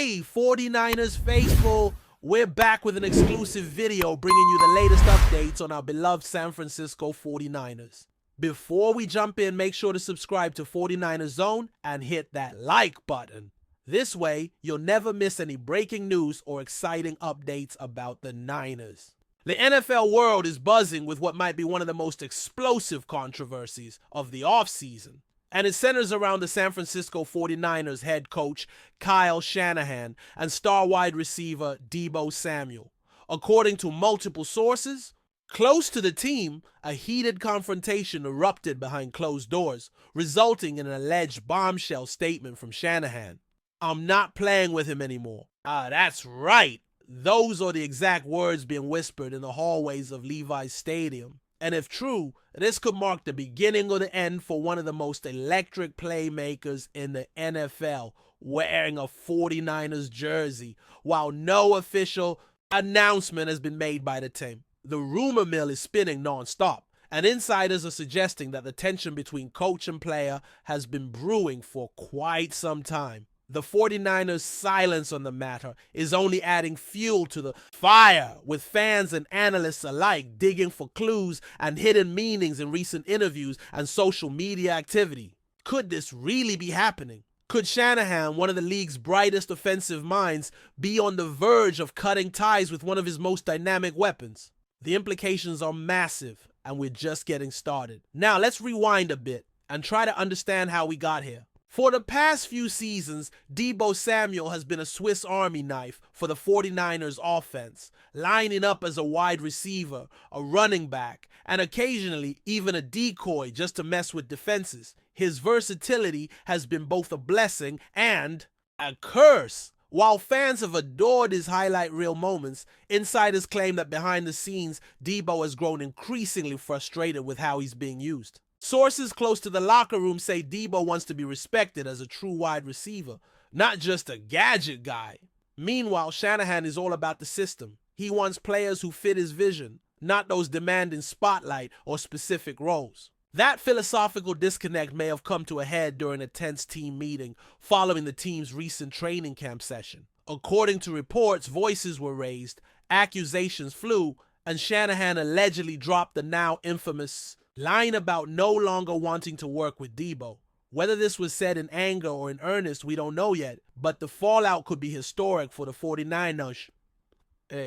Hey, 49ers faithful, we're back with an exclusive video bringing you the latest updates on our beloved San Francisco 49ers. Before we jump in, make sure to subscribe to 49ers Zone and hit that like button. This way, you'll never miss any breaking news or exciting updates about the Niners. The NFL world is buzzing with what might be one of the most explosive controversies of the offseason. And it centers around the San Francisco 49ers head coach Kyle Shanahan and star wide receiver Deebo Samuel. According to multiple sources, close to the team, a heated confrontation erupted behind closed doors, resulting in an alleged bombshell statement from Shanahan. "I'm not playing with him anymore." That's right. Those are the exact words being whispered in the hallways of Levi's Stadium. And if true, this could mark the beginning of the end for one of the most electric playmakers in the NFL, wearing a 49ers jersey, while no official announcement has been made by the team. The rumor mill is spinning nonstop, and insiders are suggesting that the tension between coach and player has been brewing for quite some time. The 49ers' silence on the matter is only adding fuel to the fire, with fans and analysts alike digging for clues and hidden meanings in recent interviews and social media activity. Could this really be happening? Could Shanahan, one of the league's brightest offensive minds, be on the verge of cutting ties with one of his most dynamic weapons? The implications are massive, and we're just getting started. Now let's rewind a bit and try to understand how we got here. For the past few seasons, Deebo Samuel has been a Swiss Army knife for the 49ers offense, lining up as a wide receiver, a running back, and occasionally even a decoy just to mess with defenses. His versatility has been both a blessing and a curse. While fans have adored his highlight reel moments, insiders claim that behind the scenes, Deebo has grown increasingly frustrated with how he's being used. Sources close to the locker room say Deebo wants to be respected as a true wide receiver, not just a gadget guy. Meanwhile, Shanahan is all about the system. He wants players who fit his vision, not those demanding spotlight or specific roles. That philosophical disconnect may have come to a head during a tense team meeting following the team's recent training camp session. According to reports, voices were raised, accusations flew, and Shanahan allegedly dropped the now infamous line about no longer wanting to work with Deebo. Whether this was said in anger or in earnest, we don't know yet, but the fallout could be historic for the 49ers.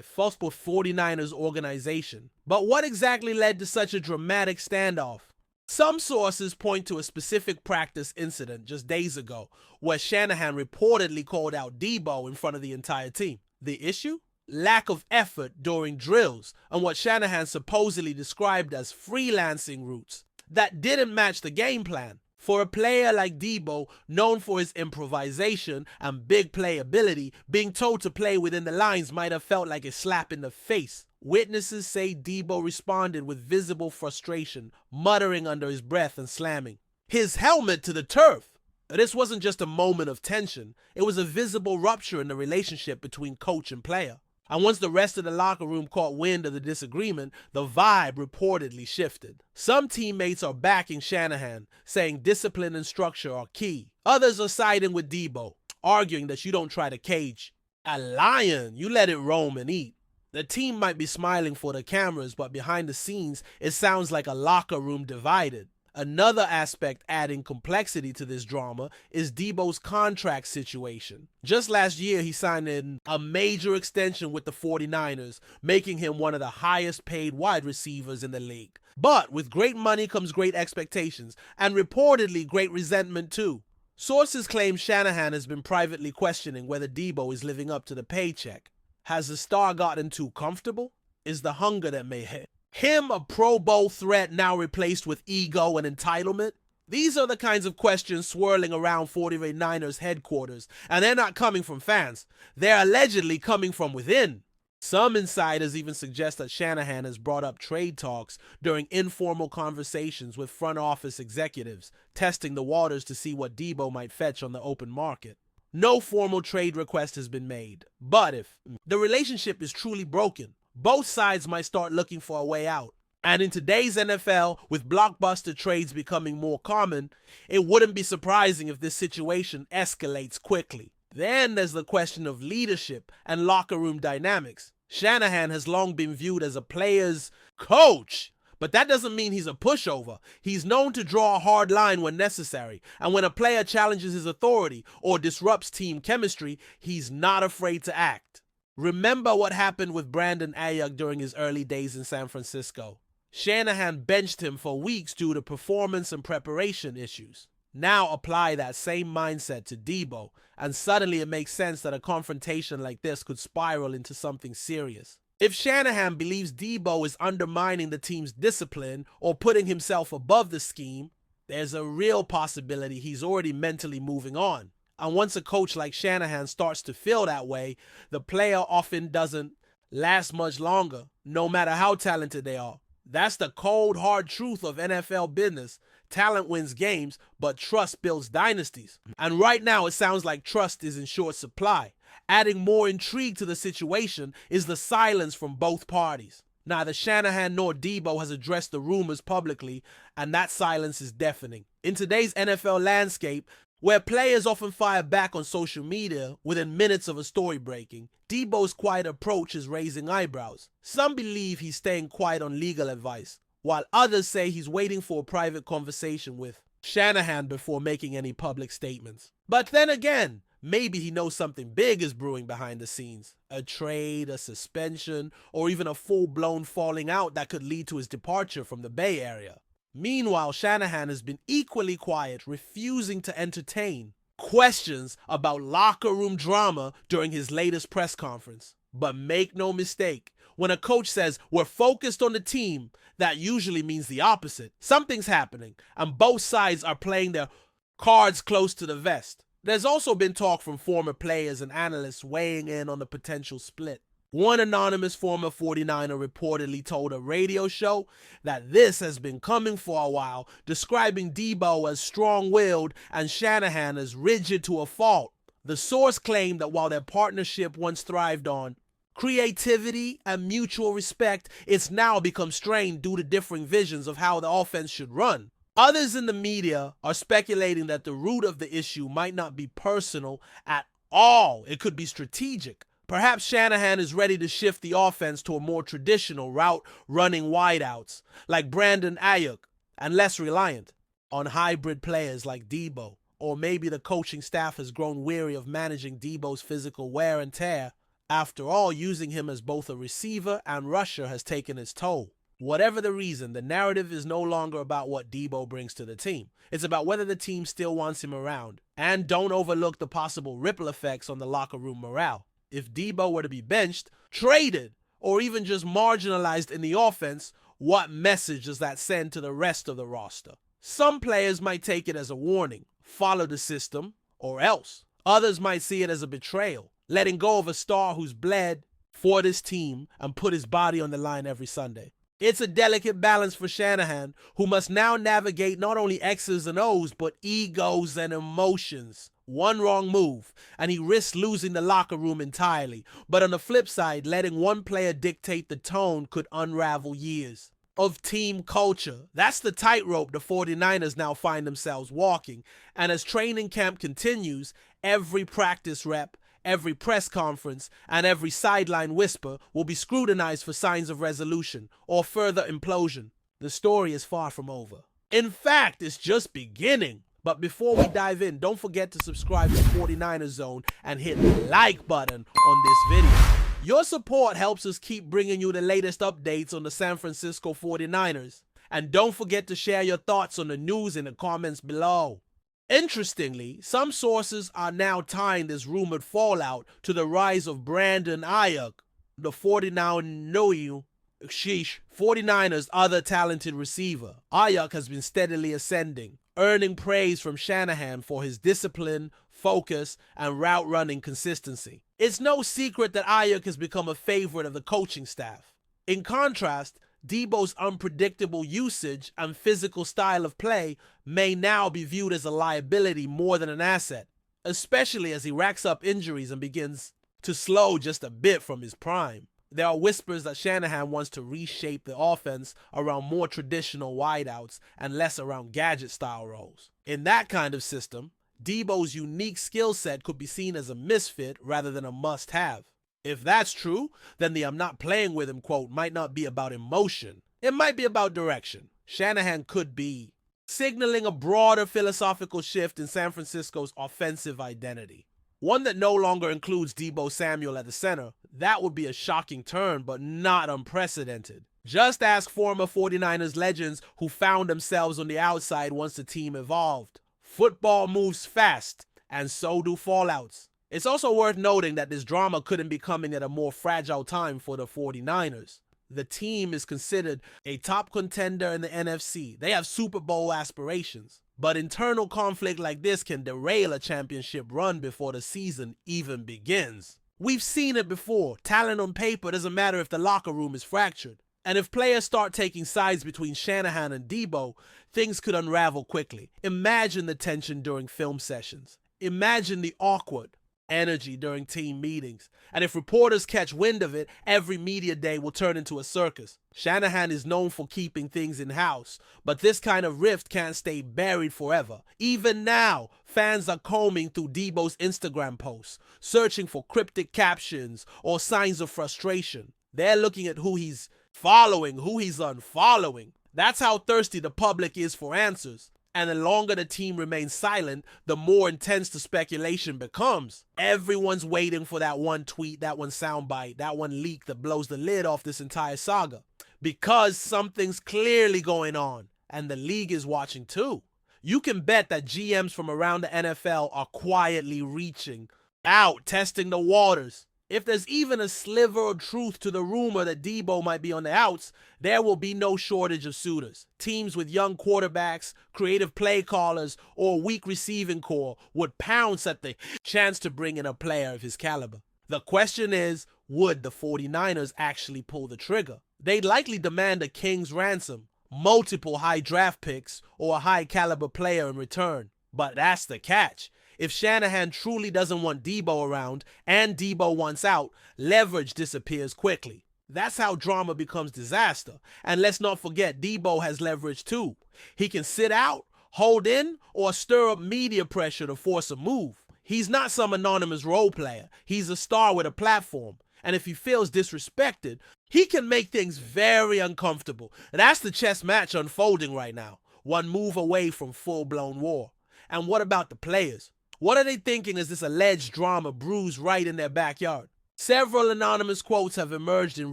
First for 49ers organization. But what exactly led to such a dramatic standoff? Some sources point to a specific practice incident just days ago, where Shanahan reportedly called out Deebo in front of the entire team. The issue? Lack of effort during drills and what Shanahan supposedly described as freelancing routes that didn't match the game plan. For a player like Deebo, known for his improvisation and big playability, being told to play within the lines might have felt like a slap in the face. Witnesses say Deebo responded with visible frustration, muttering under his breath and slamming his helmet to the turf. This wasn't just a moment of tension, it was a visible rupture in the relationship between coach and player. And once the rest of the locker room caught wind of the disagreement, the vibe reportedly shifted. Some teammates are backing Shanahan, saying discipline and structure are key. Others are siding with Deebo, arguing that you don't try to cage a lion, you let it roam and eat. The team might be smiling for the cameras, but behind the scenes, it sounds like a locker room divided. Another aspect adding complexity to this drama is Deebo's contract situation. Just last year, he signed a major extension with the 49ers, making him one of the highest paid wide receivers in the league. But with great money comes great expectations, and reportedly great resentment too. Sources claim Shanahan has been privately questioning whether Deebo is living up to the paycheck. Has the star gotten too comfortable? Is the hunger that may hit him a Pro Bowl threat now replaced with ego and entitlement? These are the kinds of questions swirling around 49ers headquarters, and they're not coming from fans. They're allegedly coming from within. Some insiders even suggest that Shanahan has brought up trade talks during informal conversations with front office executives, testing the waters to see what Deebo might fetch on the open market. No formal trade request has been made, but if the relationship is truly broken, both sides might start looking for a way out. And in today's NFL, with blockbuster trades becoming more common, it wouldn't be surprising if this situation escalates quickly. Then there's the question of leadership and locker room dynamics. Shanahan has long been viewed as a player's coach, but that doesn't mean he's a pushover. He's known to draw a hard line when necessary, and when a player challenges his authority or disrupts team chemistry, he's not afraid to act. Remember what happened with Brandon Ayuk during his early days in San Francisco. Shanahan benched him for weeks due to performance and preparation issues. Now apply that same mindset to Deebo, and suddenly it makes sense that a confrontation like this could spiral into something serious. If Shanahan believes Deebo is undermining the team's discipline or putting himself above the scheme, there's a real possibility he's already mentally moving on. And once a coach like Shanahan starts to feel that way, the player often doesn't last much longer, no matter how talented they are. That's the cold, hard truth of NFL business. Talent wins games, but trust builds dynasties. And right now, it sounds like trust is in short supply. Adding more intrigue to the situation is the silence from both parties. Neither Shanahan nor Deebo has addressed the rumors publicly, and that silence is deafening. In today's NFL landscape, where players often fire back on social media within minutes of a story breaking, Deebo's quiet approach is raising eyebrows. Some believe he's staying quiet on legal advice, while others say he's waiting for a private conversation with Shanahan before making any public statements. But then again, maybe he knows something big is brewing behind the scenes. A trade, a suspension, or even a full-blown falling out that could lead to his departure from the Bay Area. Meanwhile, Shanahan has been equally quiet, refusing to entertain questions about locker room drama during his latest press conference. But make no mistake, when a coach says, "We're focused on the team," that usually means the opposite. Something's happening, and both sides are playing their cards close to the vest. There's also been talk from former players and analysts weighing in on the potential split. One anonymous former 49er reportedly told a radio show that this has been coming for a while, describing Deebo as strong-willed and Shanahan as rigid to a fault. The source claimed that while their partnership once thrived on creativity and mutual respect, it's now become strained due to differing visions of how the offense should run. Others in the media are speculating that the root of the issue might not be personal at all. It could be strategic. Perhaps Shanahan is ready to shift the offense to a more traditional route running wideouts like Brandon Ayuk and less reliant on hybrid players like Deebo. Or maybe the coaching staff has grown weary of managing Deebo's physical wear and tear. After all, using him as both a receiver and rusher has taken its toll. Whatever the reason, the narrative is no longer about what Deebo brings to the team. It's about whether the team still wants him around. And don't overlook the possible ripple effects on the locker room morale. If Deebo were to be benched, traded, or even just marginalized in the offense, what message does that send to the rest of the roster? Some players might take it as a warning, follow the system, or else. Others might see it as a betrayal, letting go of a star who's bled for this team and put his body on the line every Sunday. It's a delicate balance for Shanahan, who must now navigate not only X's and O's, but egos and emotions. One wrong move, and he risks losing the locker room entirely. But on the flip side, letting one player dictate the tone could unravel years of team culture. That's the tightrope the 49ers now find themselves walking. And as training camp continues, every practice rep, every press conference, and every sideline whisper will be scrutinized for signs of resolution or further implosion. The story is far from over. In fact, it's just beginning. But before we dive in, don't forget to subscribe to 49ers Zone and hit the like button on this video. Your support helps us keep bringing you the latest updates on the San Francisco 49ers. And don't forget to share your thoughts on the news in the comments below. Interestingly, some sources are now tying this rumored fallout to the rise of Brandon Ayuk, the 49ers' other talented receiver. Ayuk has been steadily ascending, earning praise from Shanahan for his discipline, focus, and route running consistency. It's no secret that Ayuk has become a favorite of the coaching staff. In contrast, Deebo's unpredictable usage and physical style of play may now be viewed as a liability more than an asset, especially as he racks up injuries and begins to slow just a bit from his prime. There are whispers that Shanahan wants to reshape the offense around more traditional wideouts and less around gadget-style roles. In that kind of system, Debo's unique skill set could be seen as a misfit rather than a must-have. If that's true, then the "I'm not playing with him" quote might not be about emotion. It might be about direction. Shanahan could be signaling a broader philosophical shift in San Francisco's offensive identity. One that no longer includes Deebo Samuel at the center. That would be a shocking turn, but not unprecedented. Just ask former 49ers legends who found themselves on the outside once the team evolved. Football moves fast, and so do fallouts. It's also worth noting that this drama couldn't be coming at a more fragile time for the 49ers. The team is considered a top contender in the NFC. They have Super Bowl aspirations. But internal conflict like this can derail a championship run before the season even begins. We've seen it before. Talent on paper doesn't matter if the locker room is fractured. And if players start taking sides between Shanahan and Deebo, things could unravel quickly. Imagine the tension during film sessions. Imagine the awkward energy during team meetings. And if reporters catch wind of it, every media day will turn into a circus. Shanahan is known for keeping things in-house, but this kind of rift can't stay buried forever. Even now, fans are combing through Deebo's Instagram posts, searching for cryptic captions or signs of frustration. They're looking at who he's following, who he's unfollowing. That's how thirsty the public is for answers. And the longer the team remains silent, the more intense the speculation becomes. Everyone's waiting for that one tweet, that one soundbite, that one leak that blows the lid off this entire saga. Because something's clearly going on, and the league is watching too. You can bet that GMs from around the NFL are quietly reaching out, testing the waters. If there's even a sliver of truth to the rumor that Deebo might be on the outs, there will be no shortage of suitors. Teams with young quarterbacks, creative play callers, or weak receiving core would pounce at the chance to bring in a player of his caliber. The question is, would the 49ers actually pull the trigger? They'd likely demand a king's ransom, multiple high draft picks, or a high caliber player in return. But that's the catch. If Shanahan truly doesn't want Deebo around and Deebo wants out, leverage disappears quickly. That's how drama becomes disaster. And let's not forget, Deebo has leverage too. He can sit out, hold in, or stir up media pressure to force a move. He's not some anonymous role player. He's a star with a platform. And if he feels disrespected, he can make things very uncomfortable. That's the chess match unfolding right now. One move away from full-blown war. And what about the players? What are they thinking as this alleged drama brews right in their backyard? Several anonymous quotes have emerged in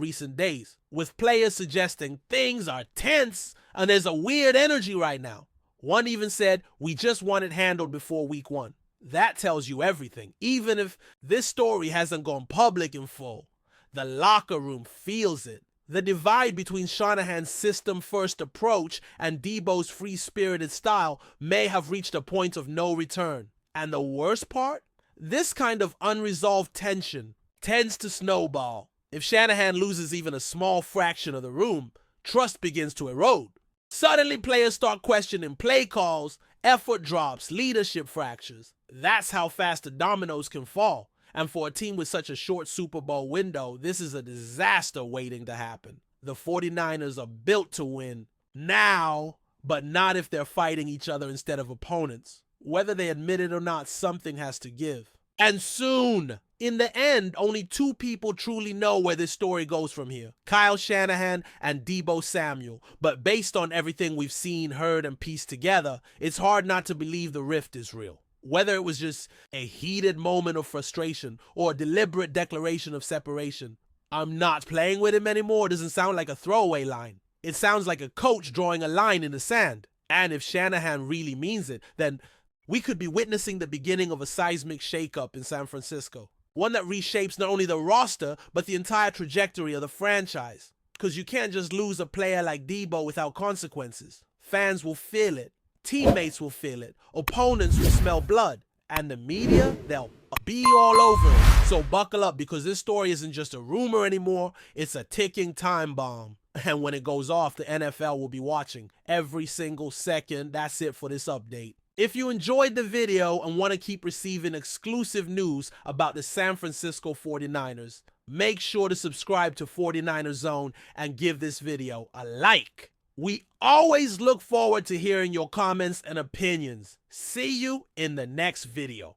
recent days, with players suggesting things are tense and there's a weird energy right now. One even said, "We just want it handled before week 1. That tells you everything. Even if this story hasn't gone public in full, the locker room feels it. The divide between Shanahan's system-first approach and Deebo's free-spirited style may have reached a point of no return. And the worst part? This kind of unresolved tension tends to snowball. If Shanahan loses even a small fraction of the room, trust begins to erode. Suddenly players start questioning play calls, effort drops, leadership fractures. That's how fast the dominoes can fall. And for a team with such a short Super Bowl window, this is a disaster waiting to happen. The 49ers are built to win now, but not if they're fighting each other instead of opponents. Whether they admit it or not, something has to give. And soon. In the end, only 2 people truly know where this story goes from here. Kyle Shanahan and Deebo Samuel. But based on everything we've seen, heard, and pieced together, it's hard not to believe the rift is real. Whether it was just a heated moment of frustration or a deliberate declaration of separation, "I'm not playing with him anymore" doesn't sound like a throwaway line. It sounds like a coach drawing a line in the sand. And if Shanahan really means it, then we could be witnessing the beginning of a seismic shakeup in San Francisco. One that reshapes not only the roster, but the entire trajectory of the franchise. Because you can't just lose a player like Deebo without consequences. Fans will feel it. Teammates will feel it. Opponents will smell blood. And the media, they'll be all over it. So buckle up, because this story isn't just a rumor anymore. It's a ticking time bomb. And when it goes off, the NFL will be watching every single second. That's it for this update. If you enjoyed the video and want to keep receiving exclusive news about the San Francisco 49ers, make sure to subscribe to 49ers Zone and give this video a like. We always look forward to hearing your comments and opinions. See you in the next video.